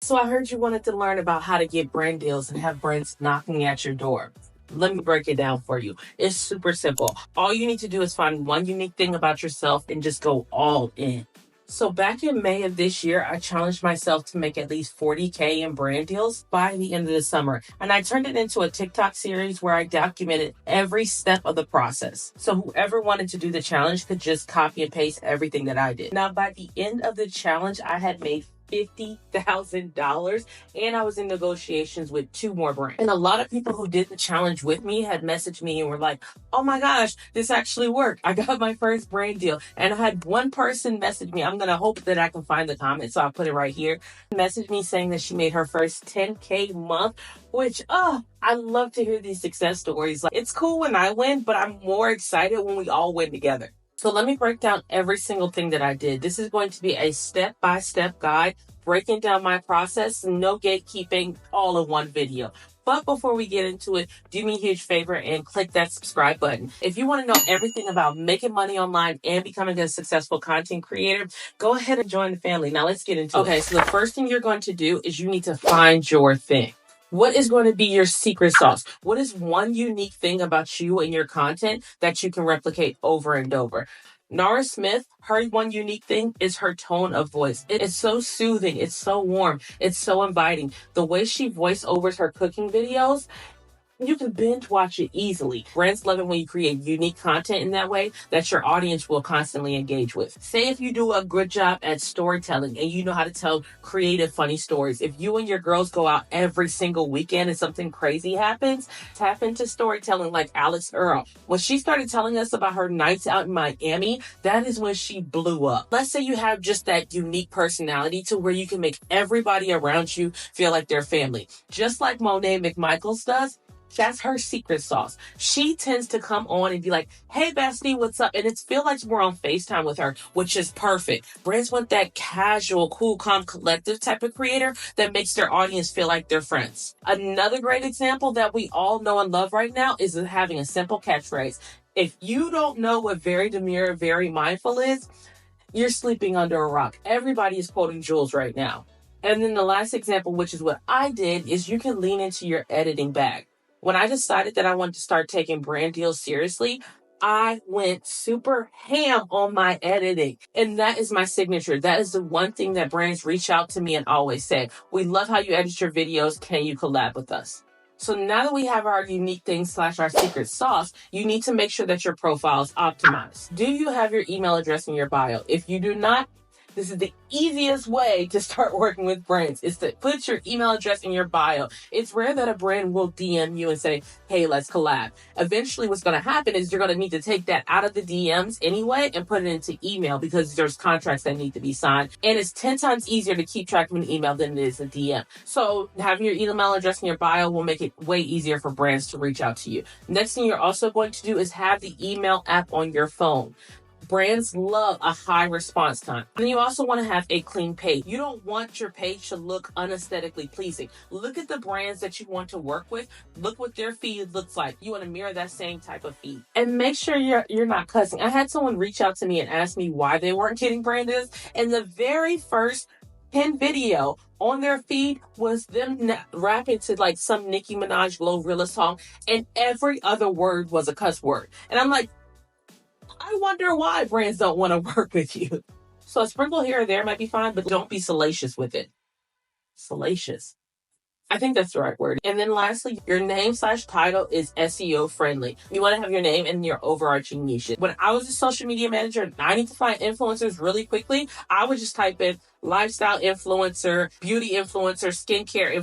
So I heard you wanted to learn about how to get brand deals and have brands knocking at your door. Let me break it down for you. It's super simple. All you need to do is find one unique thing about yourself and just go all in. So back in May of this year, I challenged myself to make at least 40K in brand deals by the end of the summer. And I turned it into a TikTok series where I documented every step of the process. So whoever wanted to do the challenge could just copy and paste everything that I did. Now, by the end of the challenge, I had made $50,000 and I was in negotiations with 2 more brands. And a lot of people who did the challenge with me had messaged me and were like, oh my gosh, this actually worked. I got my first brand deal. And I had one person message me. I'm going to hope that I can find the comment, so I'll put it right here. Message me saying that she made her first 10K month, which, I love to hear these success stories. Like, it's cool when I win, but I'm more excited when we all win together. So let me break down every single thing that I did. This is going to be a step-by-step guide, breaking down my process, no gatekeeping, all in one video. But before we get into it, do me a huge favor and click that subscribe button. If you want to know everything about making money online and becoming a successful content creator, go ahead and join the family. Now let's get into it. Okay, so the first thing you're going to do is you need to find your thing. What is going to be your secret sauce? What is one unique thing about you and your content that you can replicate over and over? Nara Smith, her one unique thing is her tone of voice. It is so soothing. It's so warm. It's so inviting. The way she voice overs her cooking videos, you can binge watch it easily. Brands love it when you create unique content in that way that your audience will constantly engage with. Say if you do a good job at storytelling and you know how to tell creative, funny stories. If you and your girls go out every single weekend and something crazy happens, tap into storytelling like Alex Earl. When she started telling us about her nights out in Miami, that is when she blew up. Let's say you have just that unique personality to where you can make everybody around you feel like they're family. Just like Monet McMichaels does. That's her secret sauce. She tends to come on and be like, hey, bestie, what's up? And it's feel like we're on FaceTime with her, which is perfect. Brands want that casual, cool, calm, collective type of creator that makes their audience feel like they're friends. Another great example that we all know and love right now is having a simple catchphrase. If you don't know what very demure, very mindful is, you're sleeping under a rock. Everybody is quoting Jules right now. And then the last example, which is what I did, is you can lean into your editing bag. When I decided that I wanted to start taking brand deals seriously, I went super ham on my editing. And that is my signature. That is the one thing that brands reach out to me and always say, we love how you edit your videos. Can you collab with us? So now that we have our unique thing / our secret sauce, you need to make sure that your profile is optimized. Do you have your email address in your bio? If you do not, this is the easiest way to start working with brands, is to put your email address in your bio. It's rare that a brand will DM you and say, hey, let's collab. Eventually, what's going to happen is you're going to need to take that out of the DMs anyway and put it into email because there's contracts that need to be signed. And it's 10 times easier to keep track of an email than it is a DM. So having your email address in your bio will make it way easier for brands to reach out to you. Next thing you're also going to do is have the email app on your phone. Brands love a high response time. And then you also want to have a clean page. You don't want your page to look unaesthetically pleasing. Look at the brands that you want to work with. Look what their feed looks like. You want to mirror that same type of feed. And make sure you're not cussing. I had someone reach out to me and ask me why they weren't getting brand deals. And the very first pinned video on their feed was them rapping to like some Nicki Minaj Glorilla song. And every other word was a cuss word. And I'm like, I wonder why brands don't want to work with you. So a sprinkle here or there might be fine, but don't be salacious with it. Salacious. I think that's the right word. And then lastly, your name / title is SEO friendly. You want to have your name and your overarching niche. When I was a social media manager and I need to find influencers really quickly, I would just type in lifestyle influencer, beauty influencer, skincare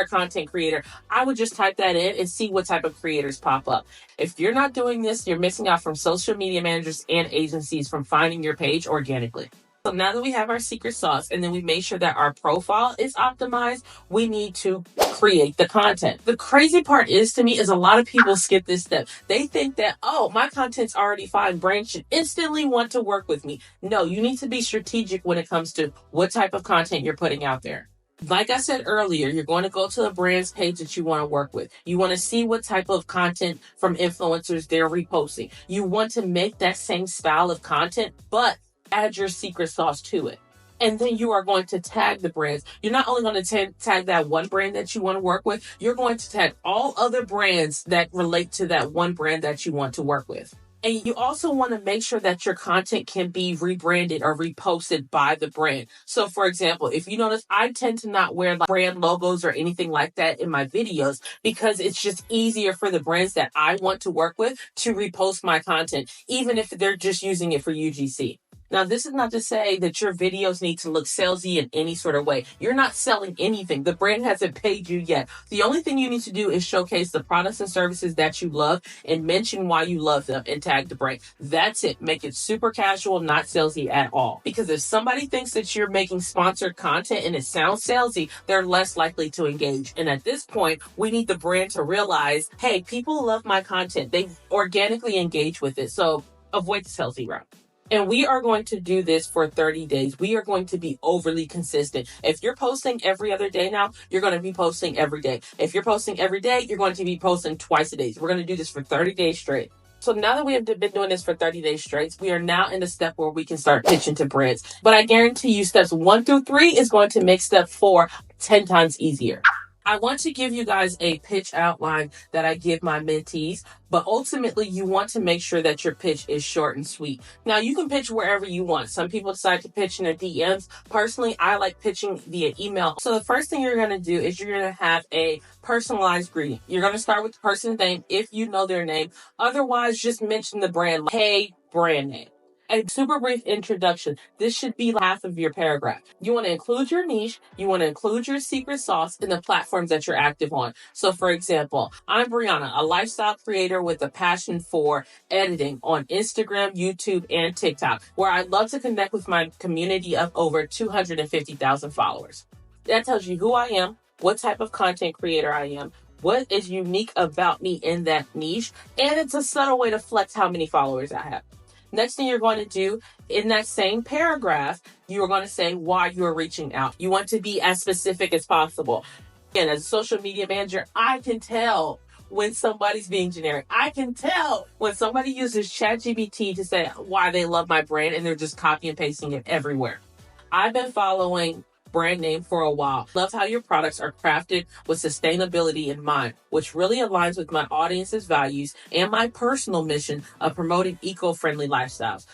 content creator. I would just type that in and see what type of creators pop up. If you're not doing this, you're missing out from social media managers and agencies from finding your page organically. So now that we have our secret sauce and then we make sure that our profile is optimized, we need to create the content. The crazy part is to me is a lot of people skip this step. They think that, oh, my content's already fine. Brands should instantly want to work with me. No, you need to be strategic when it comes to what type of content you're putting out there. Like I said earlier, you're going to go to the brand's page that you want to work with. You want to see what type of content from influencers they're reposting. You want to make that same style of content, but add your secret sauce to it. And then you are going to tag the brands. You're not only going to tag that one brand that you want to work with, you're going to tag all other brands that relate to that one brand that you want to work with. And you also want to make sure that your content can be rebranded or reposted by the brand. So, for example, if you notice, I tend to not wear like brand logos or anything like that in my videos because it's just easier for the brands that I want to work with to repost my content, even if they're just using it for UGC. Now, this is not to say that your videos need to look salesy in any sort of way. You're not selling anything. The brand hasn't paid you yet. The only thing you need to do is showcase the products and services that you love and mention why you love them and tag the brand. That's it. Make it super casual, not salesy at all. Because if somebody thinks that you're making sponsored content and it sounds salesy, they're less likely to engage. And at this point, we need the brand to realize, hey, people love my content. They organically engage with it. So avoid the salesy route. And we are going to do this for 30 days. We are going to be overly consistent. If you're posting every other day now, you're going to be posting every day. If you're posting every day, you're going to be posting twice a day. We're going to do this for 30 days straight. So now that we have been doing this for 30 days straight, we are now in the step where we can start pitching to brands. But I guarantee you steps 1 through 3 is going to make step 4 10 times easier. I want to give you guys a pitch outline that I give my mentees, but ultimately you want to make sure that your pitch is short and sweet. Now, you can pitch wherever you want. Some people decide to pitch in their DMs. Personally, I like pitching via email. So the first thing you're going to do is you're going to have a personalized greeting. You're going to start with the person's name if you know their name. Otherwise, just mention the brand, like, hey, brand name. A super brief introduction. This should be half of your paragraph. You want to include your niche. You want to include your secret sauce in the platforms that you're active on. So, for example, I'm Brianna, a lifestyle creator with a passion for editing on Instagram, YouTube, and TikTok, where I love to connect with my community of over 250,000 followers. That tells you who I am, what type of content creator I am, what is unique about me in that niche, and it's a subtle way to flex how many followers I have. Next thing you're going to do in that same paragraph, you are going to say why you're reaching out. You want to be as specific as possible. And as a social media manager, I can tell when somebody's being generic. I can tell when somebody uses ChatGPT to say why they love my brand and they're just copy and pasting it everywhere. I've been following brand name for a while. Love how your products are crafted with sustainability in mind, which really aligns with my audience's values and my personal mission of promoting eco-friendly lifestyles.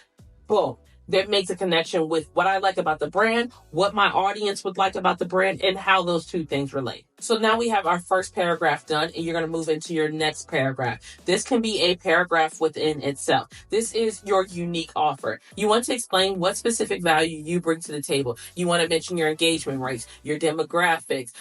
Boom. That makes a connection with what I like about the brand, what my audience would like about the brand, and how those two things relate. So now we have our first paragraph done, and you're going to move into your next paragraph. This can be a paragraph within itself. This is your unique offer. You want to explain what specific value you bring to the table. You want to mention your engagement rates, your demographics,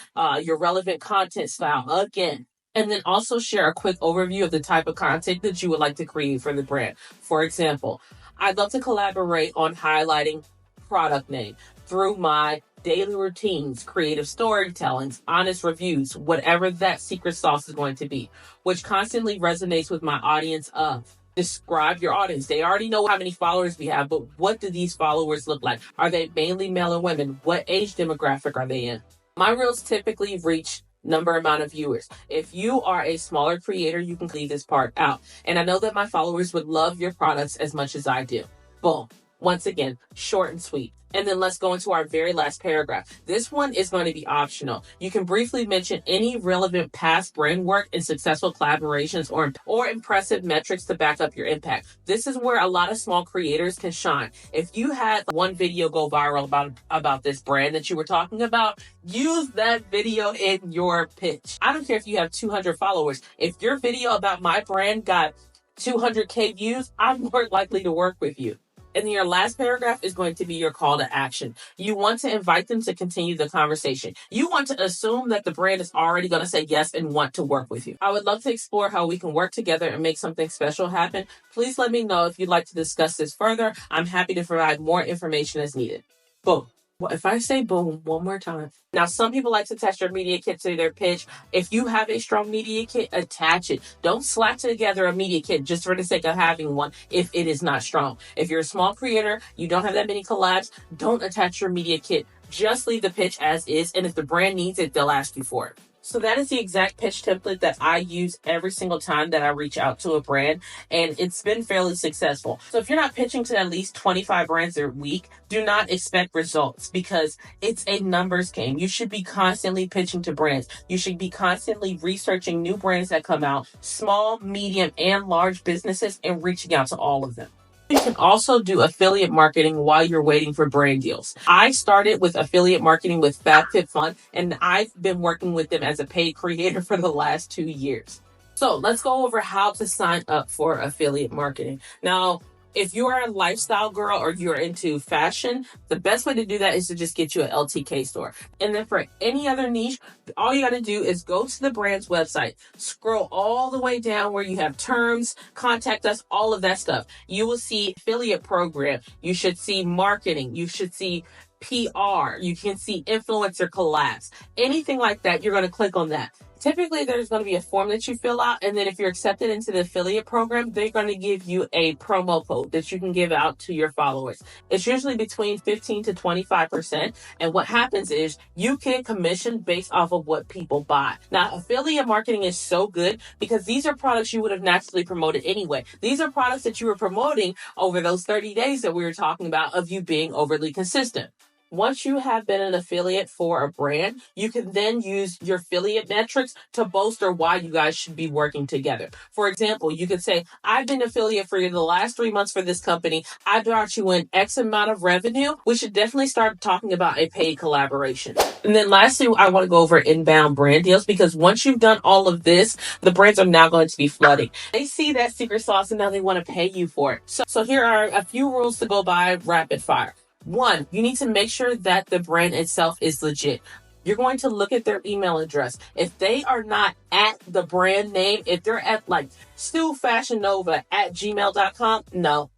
your relevant content style, again. And then also share a quick overview of the type of content that you would like to create for the brand. For example, I'd love to collaborate on highlighting product name through my daily routines, creative storytellings, honest reviews, whatever that secret sauce is going to be, which constantly resonates with my audience of. Describe your audience. They already know how many followers we have, but what do these followers look like? Are they mainly male or women? What age demographic are they in? My reels typically reach amount of viewers. If you are a smaller creator, you can leave this part out. And I know that my followers would love your products as much as I do. Boom. Once again, short and sweet. And then let's go into our very last paragraph. This one is going to be optional. You can briefly mention any relevant past brand work and successful collaborations or impressive metrics to back up your impact. This is where a lot of small creators can shine. If you had one video go viral about this brand that you were talking about, use that video in your pitch. I don't care if you have 200 followers. If your video about my brand got 200K views, I'm more likely to work with you. And then your last paragraph is going to be your call to action. You want to invite them to continue the conversation. You want to assume that the brand is already going to say yes and want to work with you. I would love to explore how we can work together and make something special happen. Please let me know if you'd like to discuss this further. I'm happy to provide more information as needed. Boom. Well, if I say boom one more time. Now, some people like to attach their media kit to their pitch. If you have a strong media kit, attach it. Don't slap together a media kit just for the sake of having one if it is not strong. If you're a small creator, you don't have that many collabs, don't attach your media kit. Just leave the pitch as is, and if the brand needs it, they'll ask you for it. So that is the exact pitch template that I use every single time that I reach out to a brand, and it's been fairly successful. So if you're not pitching to at least 25 brands a week, do not expect results because it's a numbers game. You should be constantly pitching to brands. You should be constantly researching new brands that come out, small, medium, and large businesses, and reaching out to all of them. You can also do affiliate marketing while you're waiting for brand deals. I started with affiliate marketing with FabFitFun, and I've been working with them as a paid creator for the last 2 years. So let's go over how to sign up for affiliate marketing. Now, if you are a lifestyle girl or you're into fashion, the best way to do that is to just get you an LTK store. And then for any other niche, all you got to do is go to the brand's website, scroll all the way down where you have terms, contact us, all of that stuff. You will see affiliate program. You should see marketing. You should see PR. You can see influencer collabs. Anything like that, you're going to click on that. Typically, there's going to be a form that you fill out, and then if you're accepted into the affiliate program, they're going to give you a promo code that you can give out to your followers. It's usually between 15 to 25%, and what happens is you get commission based off of what people buy. Now, affiliate marketing is so good because these are products you would have naturally promoted anyway. These are products that you were promoting over those 30 days that we were talking about of you being overly consistent. Once you have been an affiliate for a brand, you can then use your affiliate metrics to bolster why you guys should be working together. For example, you could say, I've been affiliate for the last 3 months for this company. I brought you in X amount of revenue. We should definitely start talking about a paid collaboration. And then lastly, I want to go over inbound brand deals because once you've done all of this, the brands are now going to be flooding. They see that secret sauce and now they want to pay you for it. So here are a few rules to go by rapid fire. 1, you need to make sure that the brand itself is legit. You're going to look at their email address. If they are not at the brand name, if they're at like stufashionnova@gmail.com, no.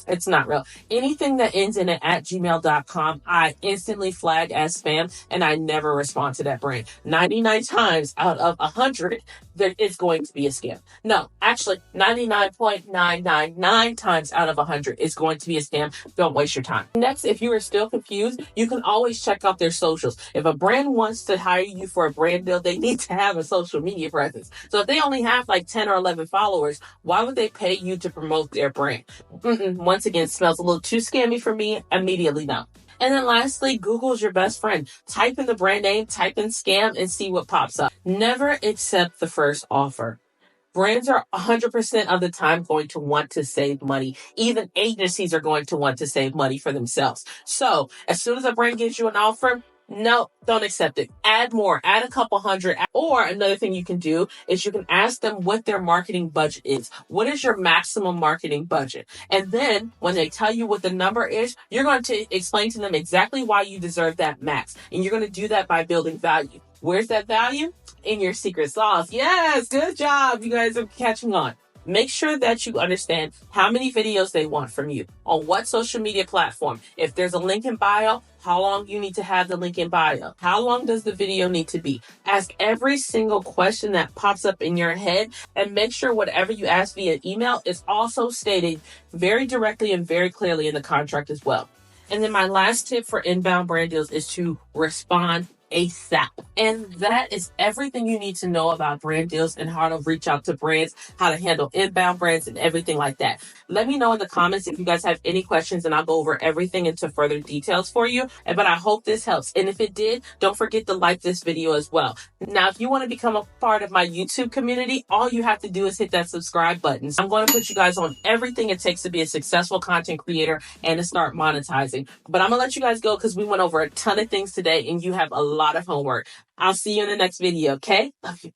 It's not real. Anything that ends in an @gmail.com, I instantly flag as spam and I never respond to that brand. 99 times out of 100, it's going to be a scam. No, actually, 99.999 times out of 100 is going to be a scam. Don't waste your time. Next, if you are still confused, you can always check out their socials. If a brand wants to hire you for a brand deal, they need to have a social media presence. So if they only have like 10 or 11 followers, why would they pay you to promote their brand? Once again, it smells a little too scammy for me. Immediately no. And then lastly, Google's your best friend. Type in the brand name, type in scam, and see what pops up. Never accept the first offer. Brands are 100% of the time going to want to save money. Even agencies are going to want to save money for themselves. So as soon as a brand gives you an offer, no, don't accept it. Add more, add a couple hundred. Or another thing you can do is you can ask them what their marketing budget is. What is your maximum marketing budget? And then when they tell you what the number is, you're going to explain to them exactly why you deserve that max. And you're going to do that by building value. Where's that value? In your secret sauce. Yes, good job. You guys are catching on. Make sure that you understand how many videos they want from you, on what social media platform. If there's a link in bio, how long you need to have the link in bio. How long does the video need to be? Ask every single question that pops up in your head and make sure whatever you ask via email is also stated very directly and very clearly in the contract as well. And then my last tip for inbound brand deals is to respond ASAP. And that is everything you need to know about brand deals and how to reach out to brands, how to handle inbound brands and everything like that. Let me know in the comments if you guys have any questions and I'll go over everything into further details for you. But I hope this helps. And if it did, don't forget to like this video as well. Now, if you want to become a part of my YouTube community, all you have to do is hit that subscribe button. I'm going to put you guys on everything it takes to be a successful content creator and to start monetizing. But I'm going to let you guys go because we went over a ton of things today and you have a lot of homework. I'll see you in the next video, okay? Love you.